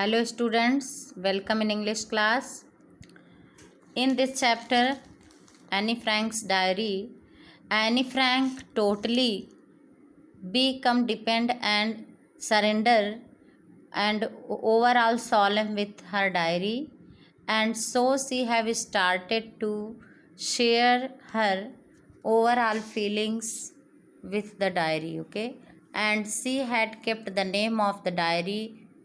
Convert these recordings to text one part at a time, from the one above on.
Hello students, welcome in English class. In this chapter, Anne Frank's diary, Anne Frank totally become dependent and surrender and overall solemn with her diary, and so she have started to share her overall feelings with the diary. Okay, and she had kept the name of the diary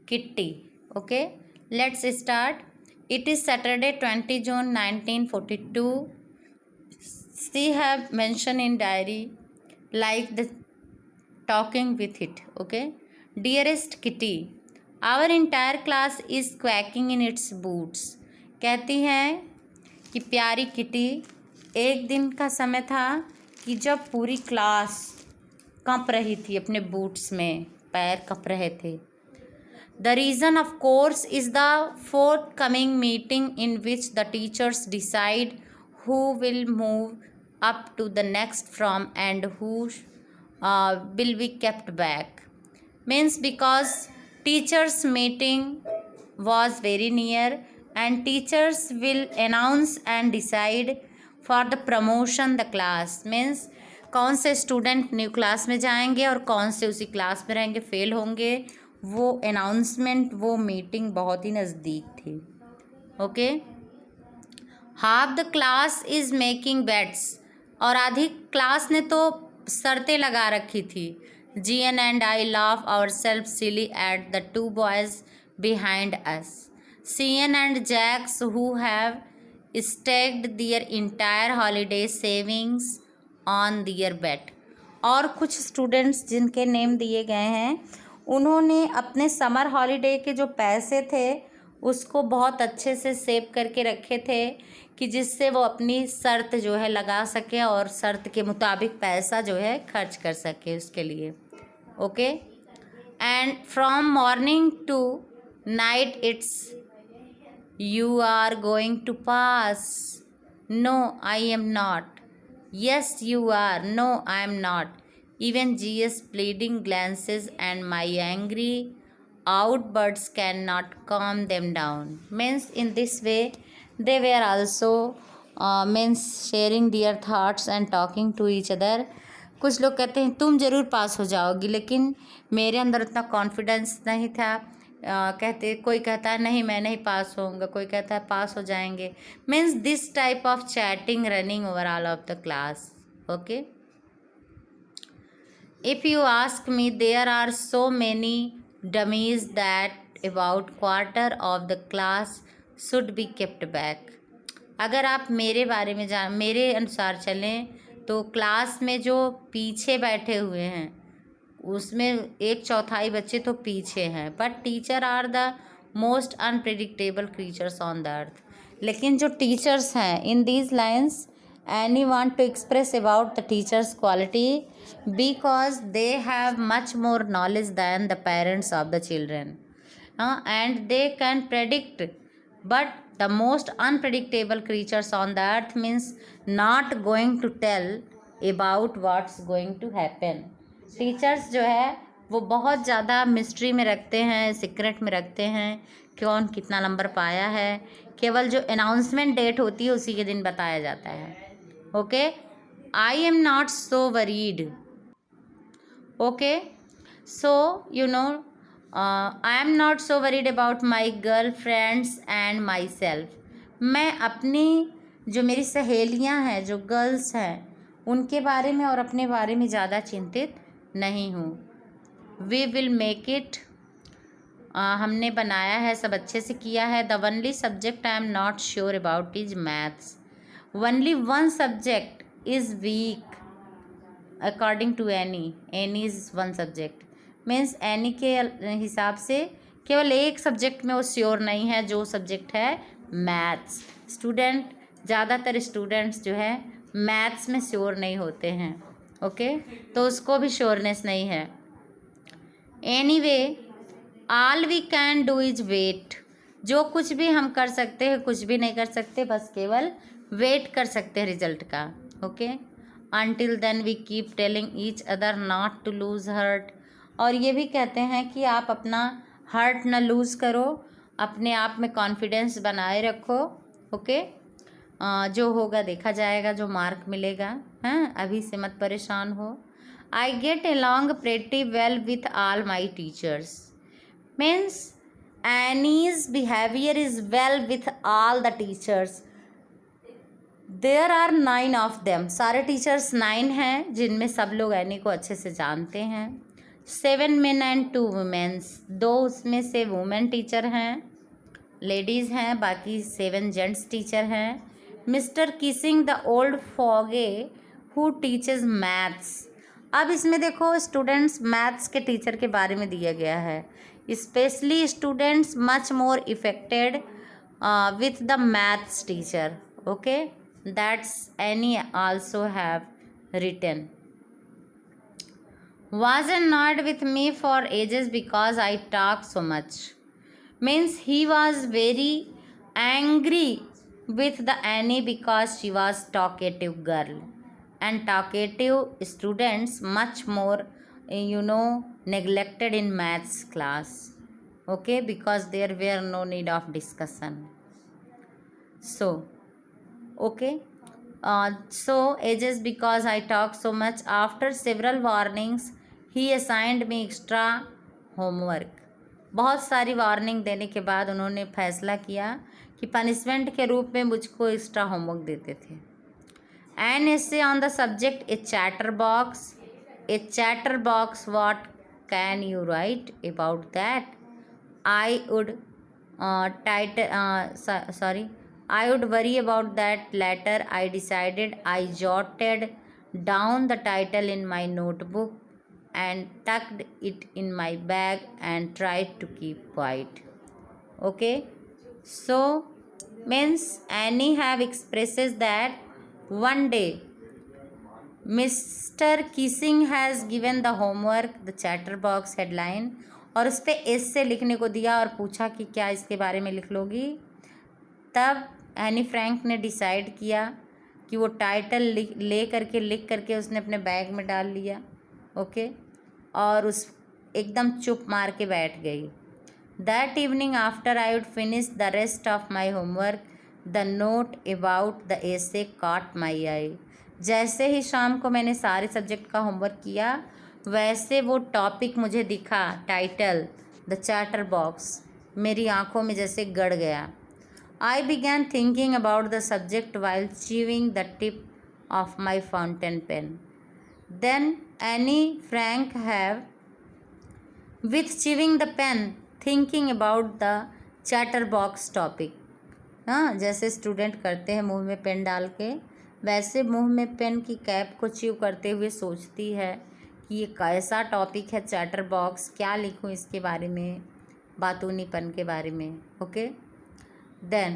Kitty. Okay, let's start. It is Saturday 20 June 1942. She have mentioned in diary like the talking with it. Okay, dearest Kitty, our entire class is quacking in its boots. कहती हैं कि प्यारी kitty, एक दिन का समय था कि जब पूरी क्लास कंप रही थी, अपने बूट्स में पैर कंप रहे थे. The reason, of course, is the forthcoming meeting in which the teachers decide who will move up to the next from and who will be kept back. Means because teachers meeting was very near and teachers will announce and decide for the promotion the class. Means कौन से student new class में जाएंगे और कौन से उसी class में रहेंगे, फेल होंगे, वो अनाउंसमेंट, वो मीटिंग बहुत ही नज़दीक थी. Okay, half the class is making bets, और आधी क्लास ने तो शर्तें लगा रखी थी. Jean and I laugh ourselves silly at the two boys behind us. Cian and Jax, who have staked their entire holiday savings on their bet. और कुछ स्टूडेंट्स जिनके नेम दिए गए हैं, उन्होंने अपने समर हॉलीडे के जो पैसे थे उसको बहुत अच्छे से सेव करके रखे थे कि जिससे वो अपनी शर्त जो है लगा सके और शर्त के मुताबिक पैसा जो है खर्च कर सके उसके लिए. Okay, and from morning to night it's you are going to pass. No I am not. Yes you are. No I am not. Even G.S. pleading glances and my angry outbursts cannot calm them down. Means in this way they were also means sharing their thoughts and talking to each other. कुछ लोग कहते हैं तुम ज़रूर पास हो जाओगी, लेकिन मेरे अंदर उतना कॉन्फिडेंस नहीं था. कोई कहता है नहीं मैं नहीं पास होऊंगा, कोई कहता है पास हो जाएंगे. Means this type of chatting running overall of the class. Okay, if you ask me, there are so many dummies that about quarter of the class should be kept back. अगर आप मेरे बारे में मेरे अनुसार चलें तो क्लास में जो पीछे बैठे हुए हैं उसमें 1/4 बच्चे तो पीछे हैं. But teacher are the most unpredictable creatures on the earth. लेकिन जो टीचर्स हैं, in these lines any want to express about the teachers quality because they have much more knowledge than the parents of the children, and they can predict, but the most unpredictable creatures on the earth means not going to tell about what's going to happen. Teachers जो है वो बहुत ज़्यादा mystery में रखते हैं, secret में रखते हैं, कौन कितना नंबर पाया है. केवल जो अनाउंसमेंट डेट होती है उसी के दिन बताया जाता है. Okay, I am not so worried. Okay, so I am not so worried about my girlfriends and myself. मैं अपनी जो मेरी सहेलियां हैं, जो गर्ल्स हैं, उनके बारे में और अपने बारे में ज़्यादा चिंतित नहीं हूँ. We will make it. हमने बनाया है, सब अच्छे से किया है. The only subject I am not sure about is maths. Only one subject is weak according to Annie. Annie is one subject. Means Annie के हिसाब से केवल एक सब्जेक्ट में वो श्योर नहीं है, जो सब्जेक्ट है मैथ्स. ज़्यादातर स्टूडेंट्स जो है मैथ्स में श्योर नहीं होते हैं. ओके, तो उसको भी श्योरनेस नहीं है. Anyway, all we can do is wait. जो कुछ भी हम कर सकते हैं, कुछ भी नहीं कर सकते, बस केवल वेट कर सकते हैं रिजल्ट का. Okay, until then we keep telling each other not to lose heart. और ये भी कहते हैं कि आप अपना हार्ट ना लूज़ करो, अपने आप में कॉन्फिडेंस बनाए रखो। ओके, जो होगा देखा जाएगा, जो मार्क मिलेगा। हाँ, अभी से मत परेशान हो। I get along pretty well with all my teachers. Means Annie's behavior is well with all the teachers. There are 9 of them. सारे टीचर्स 9 हैं, जिनमें सब लोग एनी को अच्छे से जानते हैं। 7 men and 2 women. 2 उसमें से वुमेन टीचर हैं, लेडीज़ हैं, बाकी 7 जेंट्स टीचर हैं। Mr Keesing the old fogey who teaches maths. अब इसमें देखो स्टूडेंट्स मैथ्स के टीचर के बारे में दिया गया है। Specially students much more affected with the maths teacher. Okay, that's any also have written. Was annoyed with me for ages because I talk so much. Means he was very angry with the Annie because she was talkative girl, and talkative students much more neglected in maths class. Okay, because there were no need of discussion. So okay, so ages because I talk so much. After several warnings he assigned me extra homework. बहुत सारी warning देने के बाद उन्होंने फैसला किया कि punishment के रूप में मुझको एक्स्ट्रा होमवर्क देते थे। An essay on the subject a chatterbox. A chatterbox, what can you write about that? I would I would worry about that later. I decided. I jotted down the title in my notebook and tucked it in my bag and tried to keep quiet. Okay, so means Annie have expresses that one day Mr. Kissing has given the homework the chatterbox headline, और उस पर ऐसे लिखने को दिया और पूछा कि क्या इसके बारे में लिख लोगी। तब एनी फ्रैंक ने डिसाइड किया कि वो टाइटल लिख करके उसने अपने बैग में डाल लिया। ओके, और उस एकदम चुप मार के बैठ गई। That evening after I would finish the rest of my homework the note about the essay caught my eye. जैसे ही शाम को मैंने सारे सब्जेक्ट का होमवर्क किया, वैसे वो टॉपिक मुझे दिखा, टाइटल द चैटर बॉक्स, मेरी आंखों में जैसे गड़ गया। I began thinking about the subject while chewing the tip of my fountain pen. Then Annie Frank have, with chewing the pen, thinking about the chatterbox topic. हाँ, जैसे student करते हैं मुंह में पेन डाल के, वैसे मुंह में पेन की कैप को च्यू करते हुए सोचती है कि ये कैसा टॉपिक है चैटर बॉक्स, क्या लिखूँ इसके बारे में, बातूनीपन के बारे में। Okay, then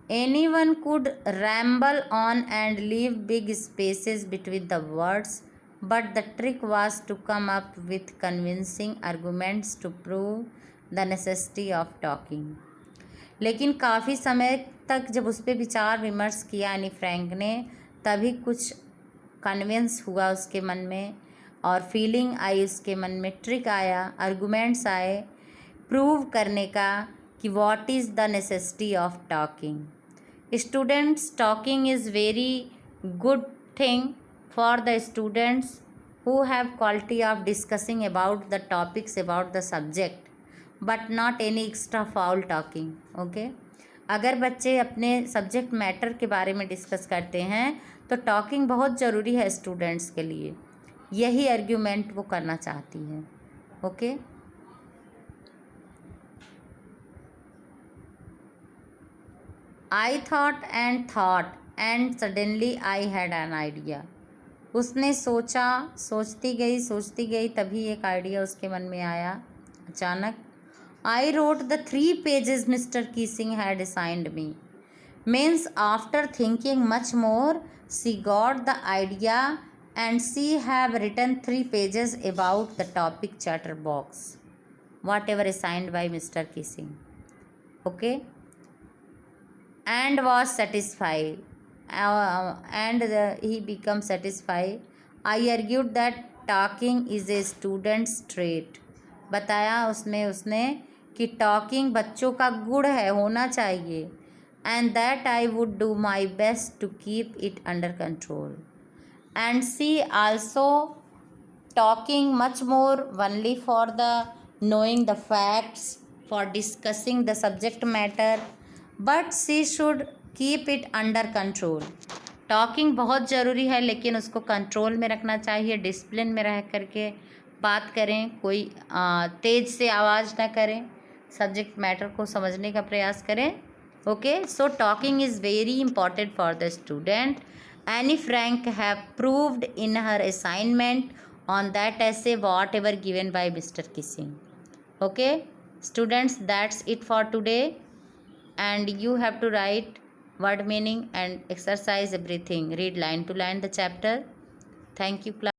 anyone could ramble on and leave big spaces between the words, but the trick was to come up with convincing arguments to prove the necessity of talking. लेकिन काफ़ी समय तक जब उस पर विचार विमर्श किया एनी फ्रैंक ने, तभी कुछ कन्विंस हुआ उसके मन में और फीलिंग आई उसके मन में, ट्रिक आया, आर्गूमेंट्स आए प्रूव करने का कि what is the necessity of talking. Students, talking is very good thing for the students who have quality of discussing about the topics about the subject, but not any extra foul talking. Okay, अगर बच्चे अपने subject matter के बारे में discuss करते हैं तो talking बहुत ज़रूरी है स्टूडेंट्स के लिए। यही आर्ग्यूमेंट वो करना चाहती है। Okay, I thought and suddenly I had an idea. उसने सोचती गई, तभी एक आइडिया उसके मन में आया अचानक। I wrote the 3 pages Mr Keesing had assigned me. Means after thinking much more she got the idea and she have written 3 pages about the topic chatterbox, whatever assigned by Mr. Kissing. Okay, and was satisfied, he became satisfied. I argued that talking is a students trait, बताया उसने कि talking बच्चों का गुण है, होना चाहिए, and that I would do my best to keep it under control, and see also talking much more only for the knowing the facts, for discussing the subject matter, but she should keep it under control. Talking बहुत ज़रूरी है लेकिन उसको control में रखना चाहिए, discipline में रह करके बात करें, कोई तेज़ से आवाज़ ना करें, सब्जेक्ट मैटर को समझने का प्रयास करें. Okay, so talking is very important for the student. Annie Frank have proved in her assignment on that essay whatever given by Mr. Kissing. Okay, students, that's it for today, and you have to write word meaning and exercise everything. Read line to line the chapter. Thank you class.